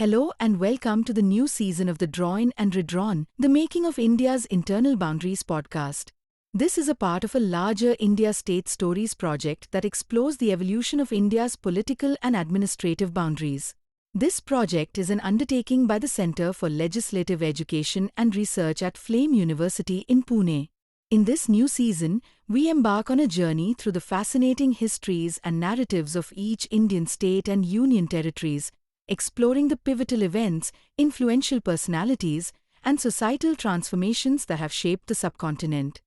Hello and welcome to the new season of the Drawn and Redrawn, the Making of India's Internal Boundaries podcast. This is a part of a larger India State Stories project that explores the evolution of India's political and administrative boundaries. This project is an undertaking by the Centre for Legislative Education and Research at Flame University in Pune. In this new season, we embark on a journey through the fascinating histories and narratives of each Indian state and union territories, exploring the pivotal events, influential personalities, and societal transformations that have shaped the subcontinent.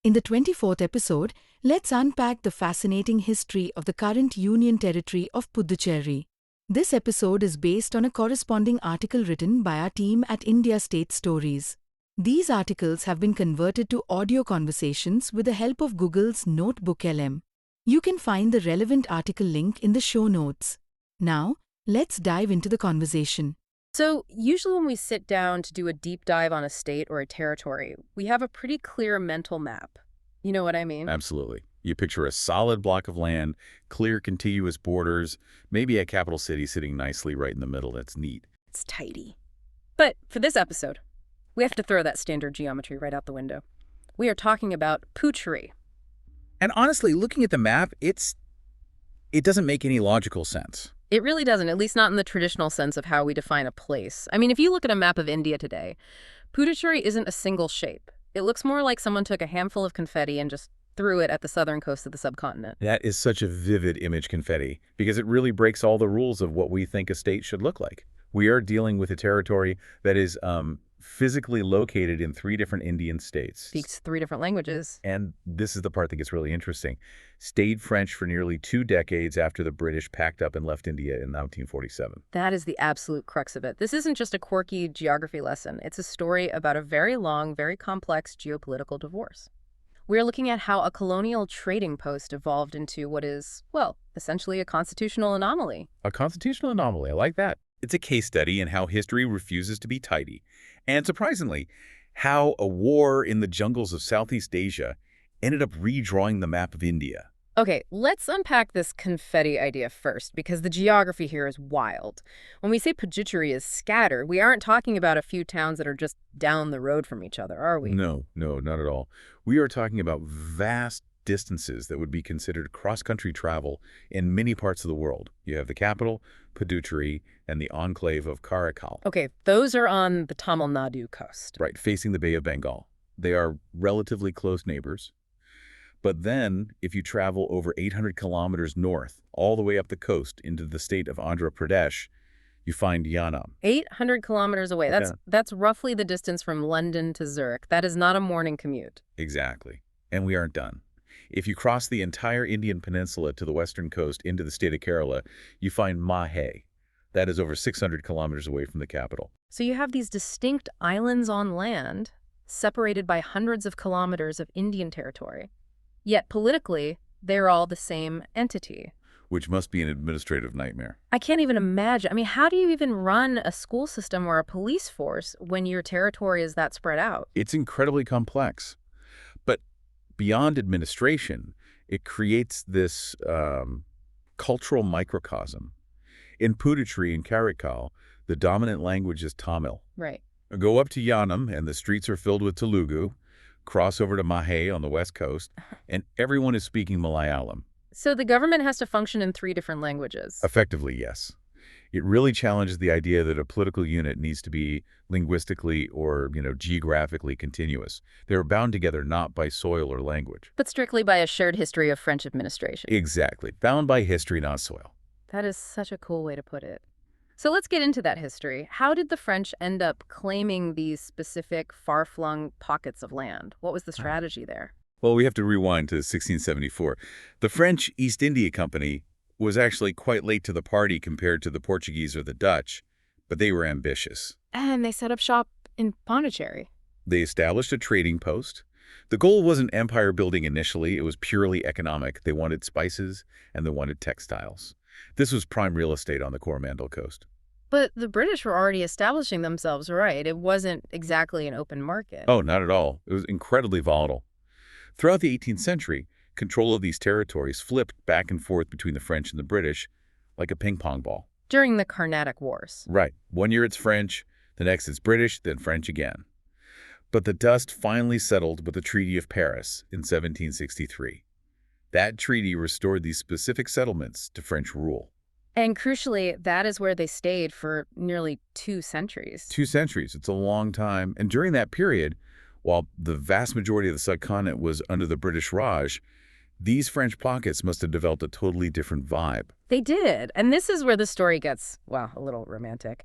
In the 24th episode, let's unpack the fascinating history of the current union territory of Puducherry. This episode is based on a corresponding article written by our team at India State Stories. These articles have been converted to audio conversations with the help of Google's Notebook LM. You can find the relevant article link in the show notes. Now, let's dive into the conversation. So, usually when we sit down to do a deep dive on a state or a territory, we have a pretty clear mental map. You know what I mean? Absolutely. You picture a solid block of land, clear contiguous borders, maybe a capital city sitting nicely right in the middle. That's neat. It's tidy. But for this episode, we have to throw that standard geometry right out the window. We are talking about Puducherry. And honestly, looking at the map, it doesn't make any logical sense. It really doesn't, at least not in the traditional sense of how we define a place. I mean, if you look at a map of India today, Puducherry isn't a single shape. It looks more like someone took a handful of confetti and just threw it at the southern coast of the subcontinent. That is such a vivid image, confetti, because it really breaks all the rules of what we think a state should look like. We are dealing with a territory that is physically located in 3 different Indian states. Speaks 3 different languages. And this is the part that gets really interesting. Stayed French for nearly 2 decades after the British packed up and left India in 1947. That is the absolute crux of it. This isn't just a quirky geography lesson. It's a story about a very long, very complex geopolitical divorce. We're looking at how a colonial trading post evolved into what is, well, essentially a constitutional anomaly. A constitutional anomaly, I like that. It's a case study in how history refuses to be tidy. And surprisingly, how a war in the jungles of Southeast Asia ended up redrawing the map of India. Okay, let's unpack this confetti idea first, because the geography here is wild. When we say Puducherry is scattered, we aren't talking about a few towns that are just down the road from each other, are we? No, not at all. We are talking about vast distances that would be considered cross-country travel in many parts of the world. You have the capital, Puducherry, and the enclave of Karaikal. Okay, those are on the Tamil Nadu coast. Right, facing the Bay of Bengal. They are relatively close neighbors. But then, if you travel over 800 kilometers north, all the way up the coast into the state of Andhra Pradesh, you find Yanam. 800 kilometers away. That's roughly the distance from London to Zurich. That is not a morning commute. Exactly. And we aren't done. If you cross the entire Indian peninsula to the western coast into the state of Kerala, you find Mahe. That is over 600 kilometers away from the capital. So you have these distinct islands on land, separated by hundreds of kilometers of Indian territory. Yet politically, they're all the same entity. Which must be an administrative nightmare. I can't even imagine. I mean, how do you even run a school system or a police force when your territory is that spread out? It's incredibly complex. But beyond administration, it creates this cultural microcosm. In Puducherry and Karaikal, the dominant language is Tamil. Right. Go up to Yanam, and the streets are filled with Telugu. Cross over to Mahe on the west coast, and everyone is speaking Malayalam. So the government has to function in 3 different languages. Effectively, yes. It really challenges the idea that a political unit needs to be linguistically or, geographically continuous. They're bound together not by soil or language. But strictly by a shared history of French administration. Exactly. Bound by history, not soil. That is such a cool way to put it. So let's get into that history. How did the French end up claiming these specific far-flung pockets of land? What was the strategy there? Well, we have to rewind to 1674. The French East India Company was actually quite late to the party compared to the Portuguese or the Dutch, but they were ambitious. And they set up shop in Puducherry. They established a trading post. The goal wasn't empire building initially. It was purely economic. They wanted spices and they wanted textiles. This was prime real estate on the Coromandel coast. But the British were already establishing themselves, right? It wasn't exactly an open market. Oh, not at all. It was incredibly volatile. Throughout the 18th century, control of these territories flipped back and forth between the French and the British like a ping-pong ball. during the Carnatic Wars. Right. 1 year it's French, the next it's British, then French again. But the dust finally settled with the Treaty of Paris in 1763. That treaty restored these specific settlements to French rule. And crucially, that is where they stayed for nearly 2 centuries. 2 centuries. It's a long time. And during that period, while the vast majority of the subcontinent was under the British Raj, these French pockets must have developed a totally different vibe. They did. And this is where the story gets, well, a little romantic.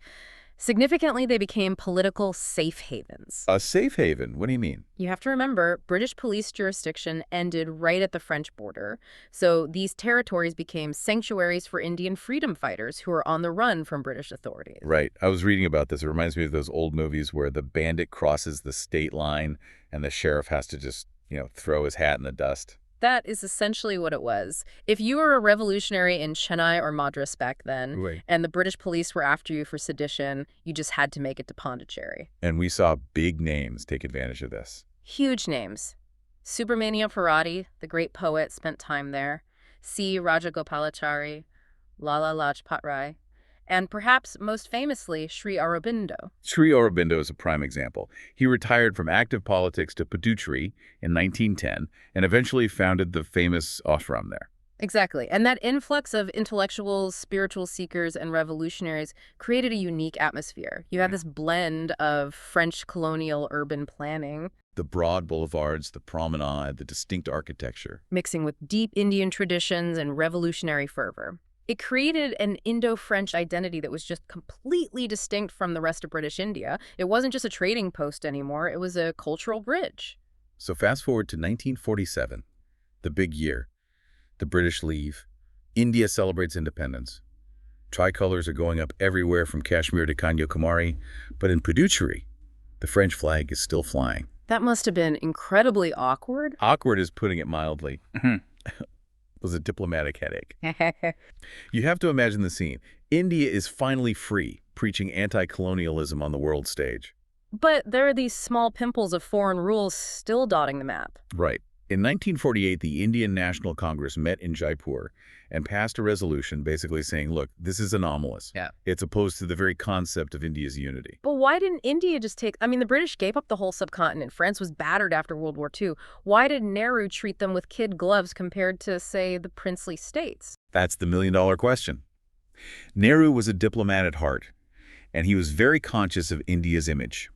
Significantly, they became political safe havens. A safe haven? What do you mean? You have to remember, British police jurisdiction ended right at the French border, so these territories became sanctuaries for Indian freedom fighters who were on the run from British authorities. Right. I was reading about this. It reminds me of those old movies where the bandit crosses the state line and the sheriff has to just, throw his hat in the dust. That is essentially what it was. If you were a revolutionary in Chennai or Madras back then, Right. and the British police were after you for sedition, you just had to make it to Puducherry. And we saw big names take advantage of this. Huge names. Subramania Parati, the great poet, spent time there. C. Rajagopalachari, Lala Lajpat Rai, and perhaps most famously, Sri Aurobindo. Sri Aurobindo is a prime example. He retired from active politics to Puducherry in 1910 and eventually founded the famous ashram there. Exactly. And that influx of intellectuals, spiritual seekers, and revolutionaries created a unique atmosphere. You had this blend of French colonial urban planning, The broad boulevards, the promenade, the distinct architecture. mixing with deep Indian traditions and revolutionary fervor. It created an Indo-French identity that was just completely distinct from the rest of British India. It wasn't just a trading post anymore. It was a cultural bridge. So fast forward to 1947, the big year. The British leave. India celebrates independence. Tricolors are going up everywhere from Kashmir to Kanyakumari. But in Puducherry, the French flag is still flying. That must have been incredibly awkward. Awkward is putting it mildly. It was a diplomatic headache. You have to imagine the scene. India is finally free, preaching anti-colonialism on the world stage. But there are these small pimples of foreign rules still dotting the map. Right. In 1948, the Indian National Congress met in Jaipur and passed a resolution basically saying, look, this is anomalous. Yeah. It's opposed to the very concept of India's unity. But why didn't India just take... the British gave up the whole subcontinent. France was battered after World War II. Why did Nehru treat them with kid gloves compared to, say, the princely states? That's the million-dollar question. Nehru was a diplomat at heart, and he was very conscious of India's image.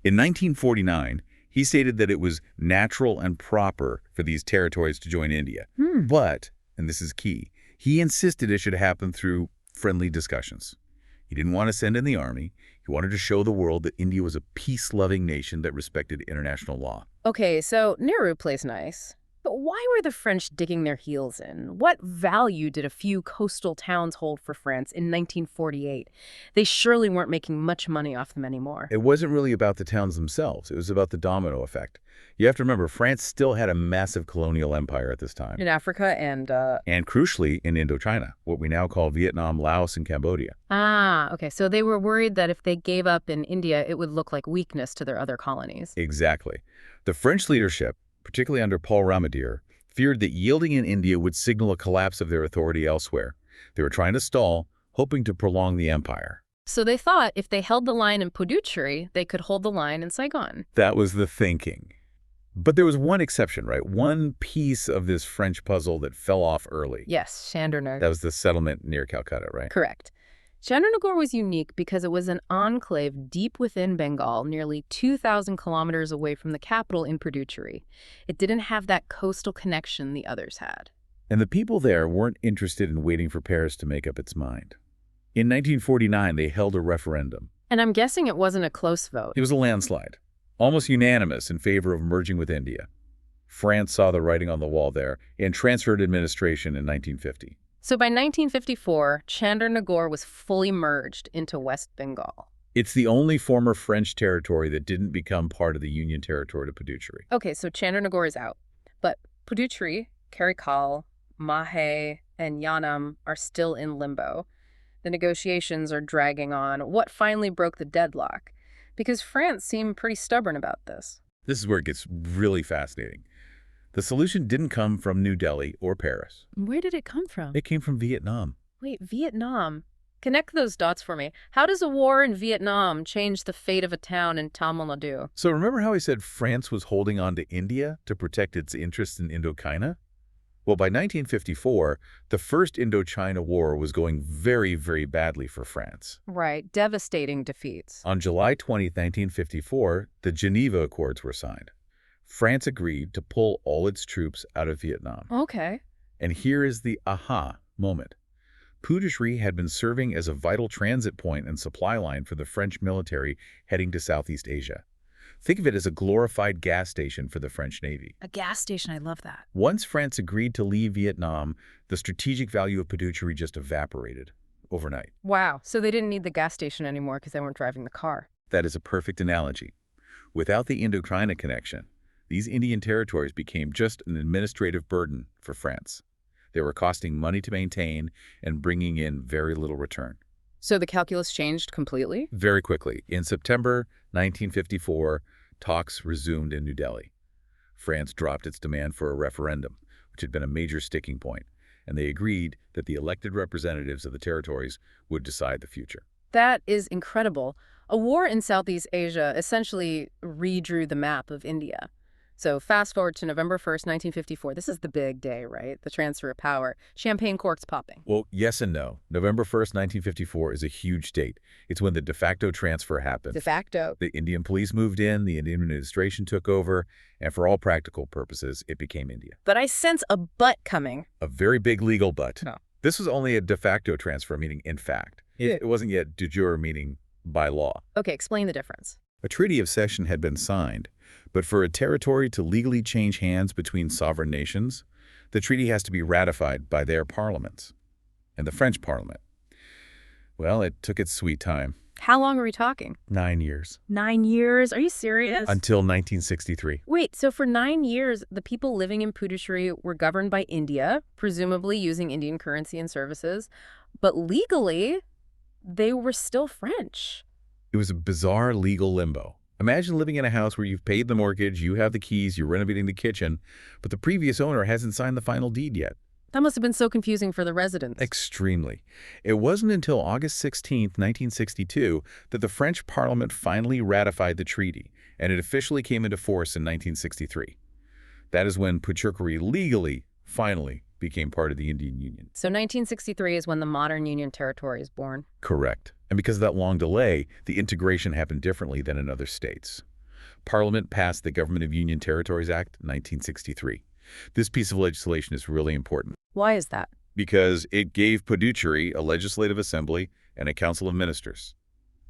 In 1949, he stated that it was natural and proper for these territories to join India. But, and this is key, he insisted it should happen through friendly discussions. He didn't want to send in the army. He wanted to show the world that India was a peace-loving nation that respected international law. Okay, so Nehru plays nice. But why were the French digging their heels in? What value did a few coastal towns hold for France in 1948? They surely weren't making much money off them anymore. It wasn't really about the towns themselves. It was about the domino effect. You have to remember, France still had a massive colonial empire at this time. In Africa and crucially, in Indochina, what we now call Vietnam, Laos, and Cambodia. Okay. So they were worried that if they gave up in India, it would look like weakness to their other colonies. Exactly. The French leadership, particularly under Paul Ramadier, feared that yielding in India would signal a collapse of their authority elsewhere. They were trying to stall, hoping to prolong the empire. So they thought if they held the line in Puducherry, they could hold the line in Saigon. That was the thinking. But there was one exception, right? One piece of this French puzzle that fell off early. Yes, Chandernagore. That was the settlement near Calcutta, right? Correct. Chandernagore was unique because it was an enclave deep within Bengal, nearly 2,000 kilometers away from the capital in Puducherry. It didn't have that coastal connection the others had. And the people there weren't interested in waiting for Paris to make up its mind. In 1949, they held a referendum. And I'm guessing it wasn't a close vote. It was a landslide, almost unanimous in favor of merging with India. France saw the writing on the wall there and transferred administration in 1950. So by 1954, Chandernagore was fully merged into West Bengal. It's the only former French territory that didn't become part of the Union territory to Puducherry. Okay, so Chandernagore is out. But Puducherry, Karikal, Mahe, and Yanam are still in limbo. The negotiations are dragging on. What finally broke the deadlock? Because France seemed pretty stubborn about this. This is where it gets really fascinating. The solution didn't come from New Delhi or Paris. Where did it come from? It came from Vietnam. Wait, Vietnam? Connect those dots for me. How does a war in Vietnam change the fate of a town in Tamil Nadu? So remember how I said France was holding on to India to protect its interests in Indochina? Well, by 1954, the First Indochina War was going very, very badly for France. Right, devastating defeats. On July 20, 1954, the Geneva Accords were signed. France agreed to pull all its troops out of Vietnam. Okay. And here is the aha moment. Puducherry had been serving as a vital transit point and supply line for the French military heading to Southeast Asia. Think of it as a glorified gas station for the French Navy. A gas station, I love that. Once France agreed to leave Vietnam, the strategic value of Puducherry just evaporated overnight. Wow, so they didn't need the gas station anymore because they weren't driving the car. That is a perfect analogy. Without the Indochina connection, these Indian territories became just an administrative burden for France. They were costing money to maintain and bringing in very little return. So the calculus changed completely? Very quickly. In September 1954, talks resumed in New Delhi. France dropped its demand for a referendum, which had been a major sticking point, and they agreed that the elected representatives of the territories would decide the future. That is incredible. A war in Southeast Asia essentially redrew the map of India. So fast forward to November 1st, 1954. This is the big day, right? The transfer of power. Champagne corks popping. Well, yes and no. November 1st, 1954 is a huge date. It's when the de facto transfer happened. De facto. The Indian police moved in, the Indian administration took over, and for all practical purposes, it became India. But I sense a but coming. A very big legal but. No. This was only a de facto transfer, meaning in fact. It wasn't yet de jure, meaning by law. Okay, explain the difference. A treaty of cession had been signed, but for a territory to legally change hands between sovereign nations, the treaty has to be ratified by their parliaments. And the French parliament, well, it took its sweet time. How long are we talking? 9 years. 9 years? Are you serious? Until 1963. Wait, so for 9 years, the people living in Puducherry were governed by India, presumably using Indian currency and services, but legally, they were still French. It was a bizarre legal limbo. Imagine living in a house where you've paid the mortgage, you have the keys, you're renovating the kitchen, but the previous owner hasn't signed the final deed yet. That must have been so confusing for the residents. Extremely. It wasn't until August 16, 1962, that the French Parliament finally ratified the treaty, and it officially came into force in 1963. That is when Puducherry legally, finally, became part of the Indian Union. So 1963 is when the modern Union territory is born. Correct. And because of that long delay, the integration happened differently than in other states. Parliament passed the Government of Union Territories Act, 1963. This piece of legislation is really important. Why is that? Because it gave Puducherry a legislative assembly and a council of ministers.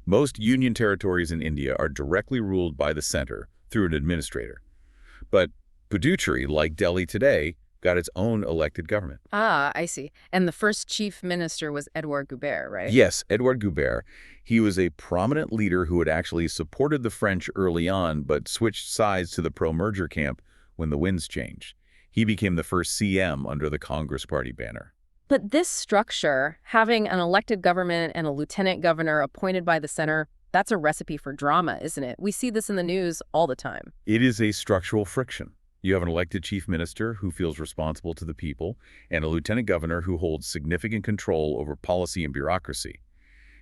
Most union territories in India are directly ruled by the center through an administrator. But Puducherry, like Delhi today, got its own elected government. Ah, I see. And the first chief minister was Edouard Goubert, right? Yes, Edouard Goubert. He was a prominent leader who had actually supported the French early on, but switched sides to the pro-merger camp when the winds changed. He became the first CM under the Congress Party banner. But this structure, having an elected government and a lieutenant governor appointed by the center, that's a recipe for drama, isn't it? We see this in the news all the time. It is a structural friction. You have an elected chief minister who feels responsible to the people, and a lieutenant governor who holds significant control over policy and bureaucracy.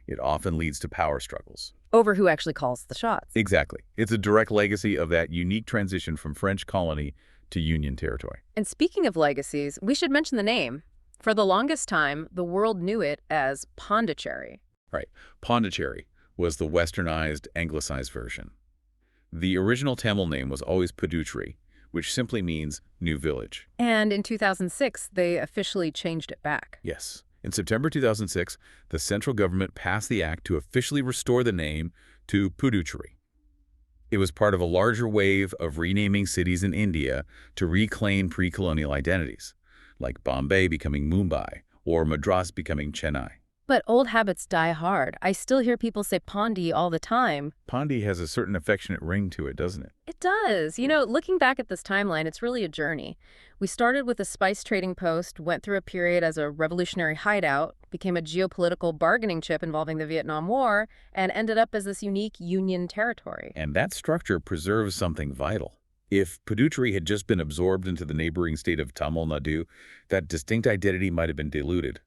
It often leads to power struggles. Over who actually calls the shots. Exactly. It's a direct legacy of that unique transition from French colony to Union territory. And speaking of legacies, we should mention the name. For the longest time, the world knew it as Pondicherry. Right. Pondicherry was the westernized, anglicized version. The original Tamil name was always Puducherry, which simply means new village. And in 2006, they officially changed it back. Yes. In September 2006, the central government passed the act to officially restore the name to Puducherry. It was part of a larger wave of renaming cities in India to reclaim pre-colonial identities, like Bombay becoming Mumbai or Madras becoming Chennai. But old habits die hard. I still hear people say Pondi all the time. Pondi has a certain affectionate ring to it, doesn't it? It does. You know, looking back at this timeline, it's really a journey. We started with a spice trading post, went through a period as a revolutionary hideout, became a geopolitical bargaining chip involving the Vietnam War, and ended up as this unique Union territory. And that structure preserves something vital. If Puducherry had just been absorbed into the neighboring state of Tamil Nadu, that distinct identity might have been diluted.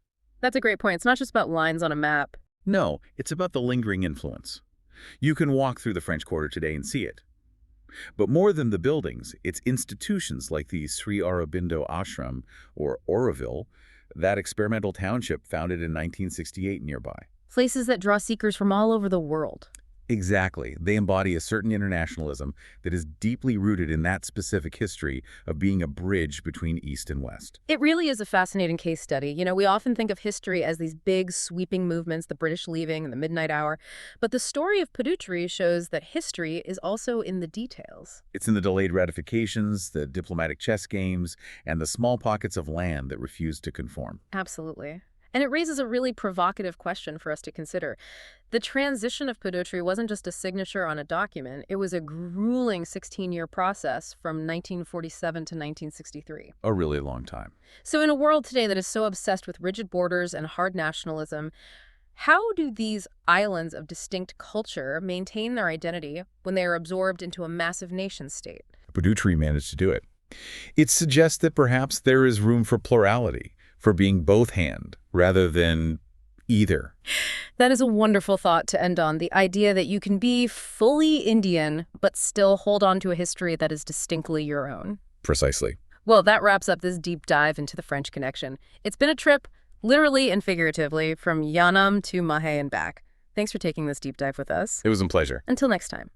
That's a great point. It's not just about lines on a map. No, it's about the lingering influence. You can walk through the French Quarter today and see it. But more than the buildings, it's institutions like the Sri Aurobindo Ashram, or Auroville, that experimental township founded in 1968 nearby. Places that draw seekers from all over the world. Exactly. They embody a certain internationalism that is deeply rooted in that specific history of being a bridge between East and West. It really is a fascinating case study. You know, we often think of history as these big, sweeping movements, the British leaving and the midnight hour. But the story of Puducherry shows that history is also in the details. It's in the delayed ratifications, the diplomatic chess games, and the small pockets of land that refuse to conform. Absolutely. And it raises a really provocative question for us to consider. The transition of Puducherry wasn't just a signature on a document. It was a grueling 16-year process from 1947 to 1963. A really long time. So in a world today that is so obsessed with rigid borders and hard nationalism, how do these islands of distinct culture maintain their identity when they are absorbed into a massive nation-state? Puducherry managed to do it. It suggests that perhaps there is room for plurality, for being both hand rather than either. That is a wonderful thought to end on, the idea that you can be fully Indian but still hold on to a history that is distinctly your own. Precisely. Well, that wraps up this deep dive into the French Connection. It's been a trip, literally and figuratively, from Yanam to Mahe and back. Thanks for taking this deep dive with us. It was a pleasure. Until next time.